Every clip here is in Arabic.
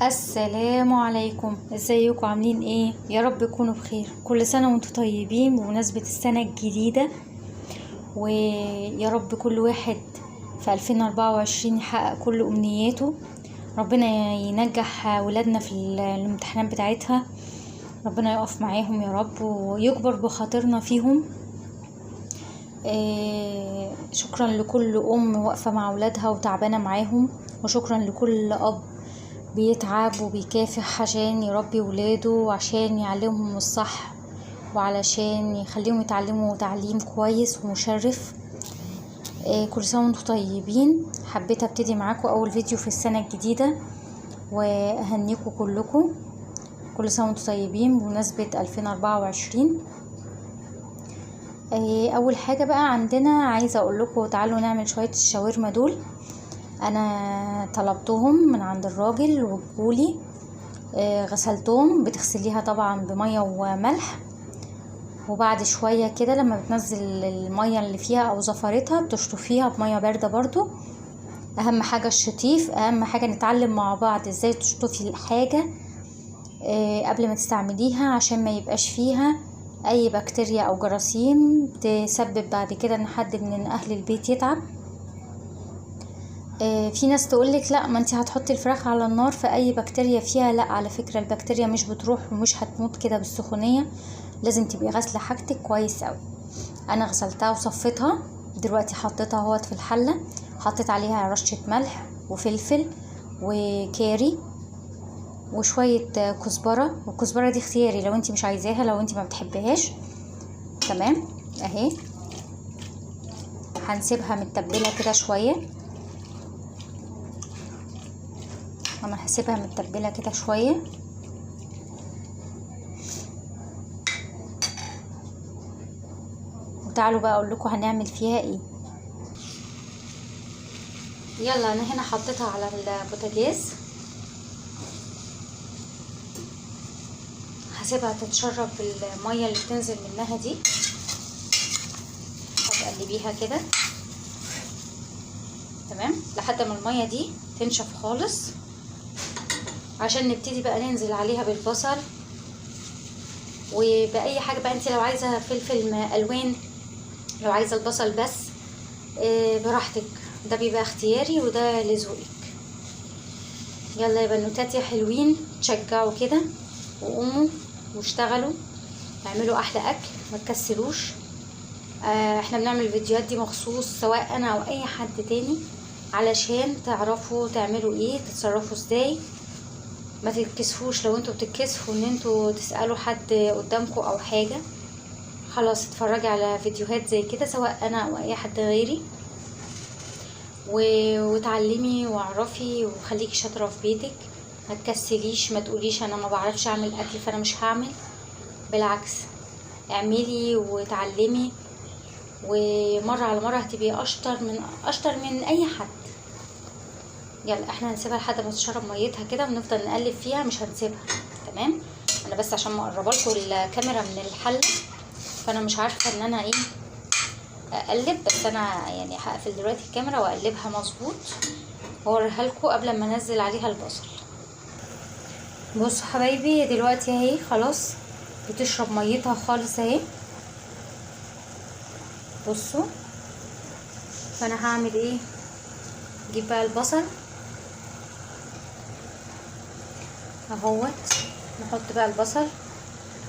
السلام عليكم، ازيكم؟ عاملين ايه؟ يا رب تكونوا بخير. كل سنة وانتم طيبين بمناسبة السنة الجديدة، ويا رب كل واحد في 2024 يحقق كل امنياته. ربنا ينجح ولادنا في الامتحانات بتاعتها، ربنا يقف معاهم يا رب ويكبر بخاطرنا فيهم. شكرا لكل واقفة مع ولادها وتعبانة معاهم، وشكرا لكل اب بيتعب وبيكافح عشان يربي ولاده وعشان يعلمهم الصح وعلشان يخليهم يتعلموا تعليم كويس ومشرف. كل سنة وانتم طيبين. حبيت ابتدي معاكم اول فيديو في السنة الجديدة واهنيكم كلكم. كل سنة وانتم طيبين بمناسبة 2024. اول حاجة بقى عندنا عايزة اقول لكم تعالوا نعمل شوية الشاورما دول. انا طلبتهم من عند الراجل وجولي. غسلتهم، بتغسليها طبعا بمية وملح، وبعد شوية كده لما بتنزل المية اللي فيها او زفرتها بتشطفيها بمية باردة برضو. اهم حاجة الشطيف، اهم حاجة نتعلم مع بعض ازاي تشطفي الحاجة قبل ما تستعمليها عشان ما يبقاش فيها اي بكتيريا او جراثيم تسبب بعد كده ان حد من اهل البيت يتعب. في ناس تقولك لا، ما انتي هتحطي الفراخ على النار فاي بكتيريا فيها. لا، على فكرة البكتيريا مش بتروح ومش هتموت كده بالسخونية، لازم تبقي غاسلة حاجتك كويس اوي. انا غسلتها وصفتها، دلوقتي حطيتها اهوت في الحلة، حطيت عليها رشة ملح وفلفل وكاري وشوية كزبرة، والكزبرة دي اختياري لو انتي مش عايزاها، لو انتي ما بتحبهاش. تمام اهي. هنسيبها متبلة كده شوية، انا هسيبها متبلة كده شوية. وتعالوا بقى اقول لكم هنعمل فيها ايه. يلا انا هنا حطيتها على البوتاجاز، هسيبها تتشرب المية اللي بتنزل منها دي. هتقلبيها كده تمام لحد ما المية دي تنشف خالص، عشان نبتدي بقى ننزل عليها بالبصل وبأي حاجة بقى. انت لو عايزة فلفل الوان، لو عايزة البصل بس براحتك، ده بيبقى اختياري وده لذوقك. يلا يا بنوتات يا حلوين، تشجعوا كده وقوموا واشتغلوا، اعملوا احلى اكل، ما تكسلوش. احنا بنعمل الفيديوهات دي مخصوص سواء انا او اي حد تاني علشان تعرفوا تعملوا ايه، تتصرفوا ازاي. ما تتكسفوش، لو انتوا بتتكسفوا ان انتوا تسألوا حد قدامكم او حاجة، خلاص اتفرجي على فيديوهات زي كده سواء انا او اي حد غيري وتعلمي واعرفي وخليكي شاطرة في بيتك. ما تكسليش، ما تقوليش انا ما بعرفش اعمل اكل فانا مش هعمل. بالعكس، اعملي وتعلمي، ومرة على مرة هتبقي اشطر من اي حد. يلا احنا هنسيبها لحد ما تشرب ميتها كده ونفضل نقلب فيها، مش هنسيبها. تمام. انا بس عشان مقربه لكم الكاميرا من الحله فانا مش عارفه ان انا ايه اقلب، بس انا يعني هقفل دلوقتي الكاميرا واقلبها مظبوط واوريها لكم قبل ما انزل عليها البصل. بصوا حبايبي، دلوقتي اهي خلاص بتشرب ميتها خالص اهي. بصوا، فانا هعمل ايه؟ اجيب بقى البصل اهوت، نحط بقى البصل.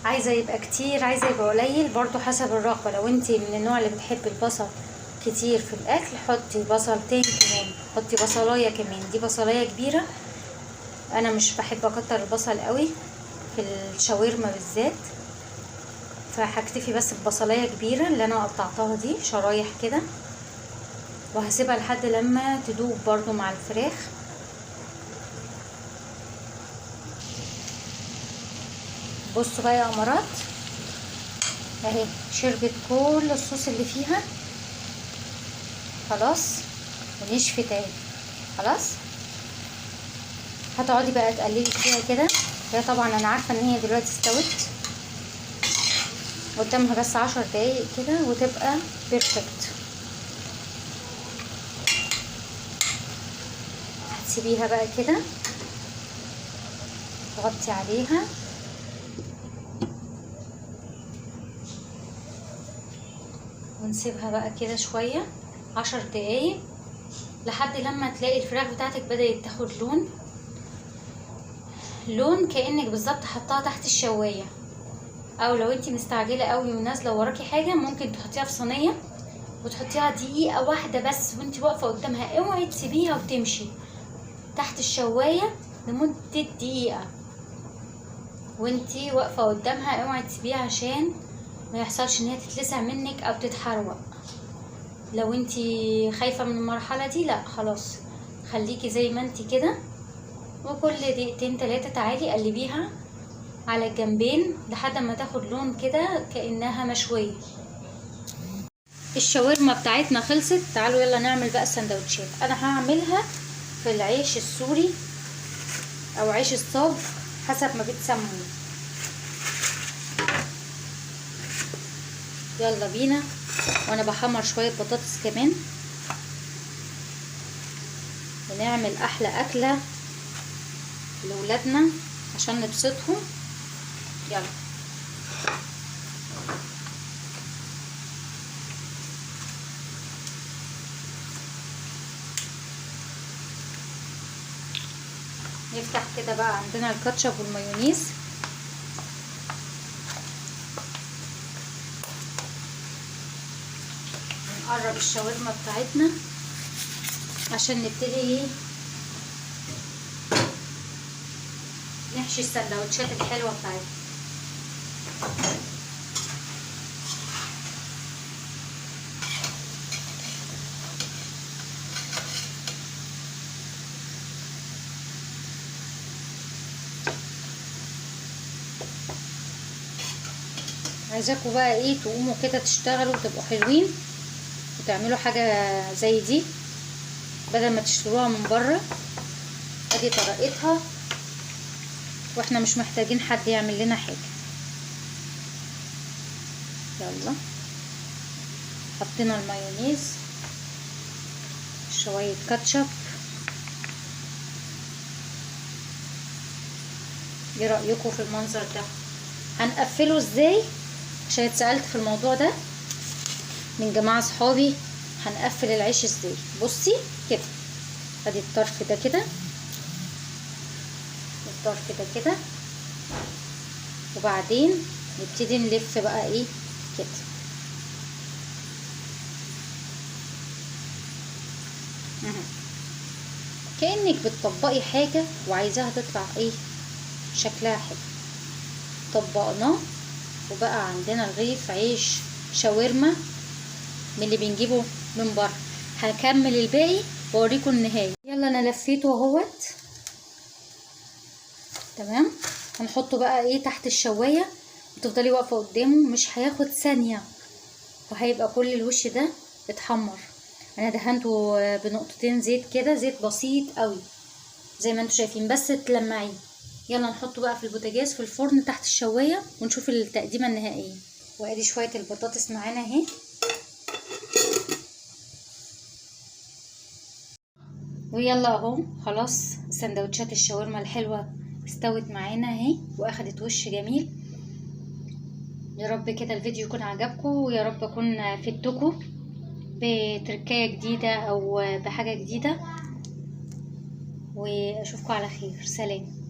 عايزه يبقى كتير عايزه يبقى قليل برضو حسب الرغبه. لو انتي من النوع اللي بتحب البصل كتير في الاكل حطي بصلتين كمان، حطي بصلايه كمان. دي بصلايه كبيره، انا مش بحب اكتر البصل قوي في الشاورما بالذات، فهكتفي بس ببصلايه كبيره اللي انا قطعتها دي شرايح كده، وهسيبها لحد لما تدوب برضو مع الفراخ. بصوا بقى يا امارات، اهي شربت كل الصوص اللي فيها خلاص ونشفت اهي خلاص. هتقعدي بقى تقلبي فيها كده. هي طبعا انا عارفه ان هي دلوقتي استوت، قدامها بس 10 دقايق كده وتبقى بيرفكت. هتسيبيها بقى كده تغطي عليها ونسيبها بقى كده شوية 10 دقايق لحد لما تلاقي الفراخ بتاعتك بدأت تاخد لون كأنك بالظبط حطاها تحت الشواية. او لو انتي مستعجلة قوي ونازلة وراكي حاجة ممكن تحطيها في صينية وتحطيها دقيقة واحدة بس وانتي واقفة قدامها. اوعي تسيبيها وتمشي تحت الشواية لمدة دقيقة وانتي واقفة قدامها. اوعي تسيبيها عشان ما يحصلش ان هي تتلسع منك او تتحروق. لو انتي خايفة من المرحلة دي لا خلاص خليكي زي ما انتي كده، وكل دقيقتين 3 تعالي قلبيها على الجنبين لحد ما تاخد لون كده كأنها مشوية. الشاورما بتاعتنا خلصت. تعالوا يلا نعمل بقى السندوتشات. انا هعملها في العيش السوري او عيش الصاج حسب ما بتسموه. يلا بينا. وانا بحمر شوية بطاطس كمان ونعمل احلى اكلة لولادنا عشان نبسطهم. يلا نفتح كده بقى عندنا الكاتشب والمايونيز. نقرب الشاورما بتاعتنا عشان نبتدي نحشي السندوتشات الحلوة بتاعتنا. عايزاكم بقى ايه تقوموا كده تشتغلوا وتبقوا حلوين وتعملوا حاجة زي دي بدل ما تشتروها من بره. ادي طريقتها واحنا مش محتاجين حد يعمل لنا حاجة. يلا حطينا المايونيز شوية كاتشب. ايه رأيكم في المنظر ده؟ هنقفله ازاي؟ عشان اتسألت في الموضوع ده من جماعة صحابي هنقفل العيش ازاي. بصي كده ادي الطرف ده كده والطرف ده كده وبعدين نبتدي نلف بقى ايه كده. كأنك بتطبقي حاجة وعايزاها تطلع ايه شكلها حلو. طبقناه وبقى عندنا رغيف عيش شاورما من اللي بنجيبه من بره. هكمل الباقي واوريكم النهايه. يلا انا لفيته اهوت تمام. هنحطه بقى ايه تحت الشوايه وتفضلي واقفه قدامه مش هياخد ثانيه وهيبقى كل الوش ده اتحمر. انا دهنته بنقطتين زيت كده، زيت بسيط قوي زي ما انتم شايفين بس تلمعيه. يلا نحطه بقى في البوتاجاز في الفرن تحت الشوايه ونشوف التقديمه النهائيه. وادي شويه البطاطس معانا اهي. ويلا اهو خلاص سندوتشات الشاورما الحلوه استوت معانا اهي واخدت وش جميل. يا رب كده الفيديو يكون عجبكم ويا رب اكون فدتكم بتركايه جديده او بحاجه جديده واشوفكم على خير. سلام.